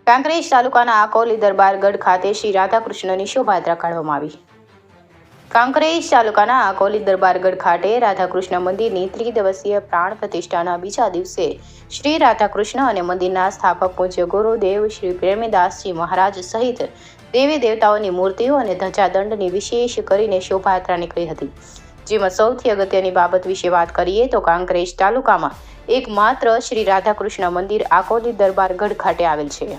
કાંકરેજ તાલુકાના આકોલી દરબારગઢ ખાતે શ્રી રાધાકૃષ્ણની શોભાયાત્રા કાઢવામાં આવી. કાંકરેજ તાલુકાના આકોલી દરબારગઢ ખાતે રાધાકૃષ્ણ મંદિરની ત્રિદિવસીય પ્રાણ પ્રતિષ્ઠાના બીજા દિવસે શ્રી રાધાકૃષ્ણ અને મંદિરના સ્થાપક પૂજ્ય ગુરુદેવ શ્રી પ્રેમીદાસજી મહારાજ સહિત દેવી દેવતાઓની મૂર્તિઓ અને ધજાદંડની વિશેષ કરીને શોભાયાત્રા નીકળી હતી. જેમાં સૌથી અગત્યની બાબત વિશે વાત કરીએ તો કાંકરેજ તાલુકામાં એકમાત્ર શ્રી રાધાકૃષ્ણ મંદિર આકોલી દરબારગઢ ખાતે આવેલ છે.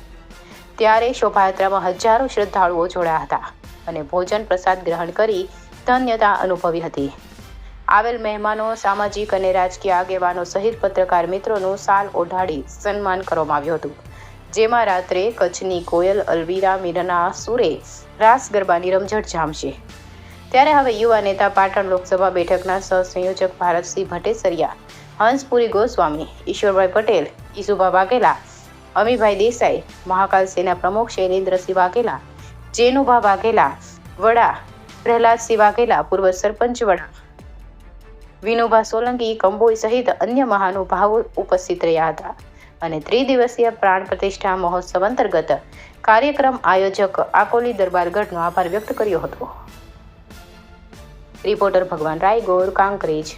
ત્યારે શોભાયાત્રામાં હજારો શ્રદ્ધાળુઓ જોડાયા હતા અને ભોજન પ્રસાદ ગ્રહણ કરી ધન્યતા અનુભવી હતી. આવેલ મહેમાનો, સામાજિક અને રાજકીય આગેવાનો સહિત પત્રકાર મિત્રોનું સાલ ઓઢાડી સન્માન કરવામાં આવ્યું હતું. જેમાં રાત્રે કચ્છની કોયલ અલવીરા મીરના સુરે રાસ ગરબાની રમઝટ જામશે. ત્યારે હવે યુવા નેતા પાટણ લોકસભા બેઠકના સહસંયોજક ભારતસિંહ ભટ્ટેસરિયા, હંસપુરી ગોસ્વામી, ઈશ્વરભાઈ પટેલ, ઈસુભા વાઘેલા, અમીભાઈ દેસાઈ, મહાકાલ સેના પ્રમુખ શૈલેન્દ્રસિંહ વાઘેલા, જેનુભા વાઘેલા વડા, પ્રહલાદસિંહ વાઘેલા પૂર્વ સરપંચ વડા, વિનુભા સોલંકી કંબોઈ સહિત અન્ય મહાનુભાવો ઉપસ્થિત રહ્યા હતા અને ત્રિદિવસીય પ્રાણ પ્રતિષ્ઠા મહોત્સવ અંતર્ગત કાર્યક્રમ આયોજક આકોલી દરબારગઢનો આભાર વ્યક્ત કર્યો હતો. રિપોર્ટર ભગવાન રાયગોર, કાંકરેજ.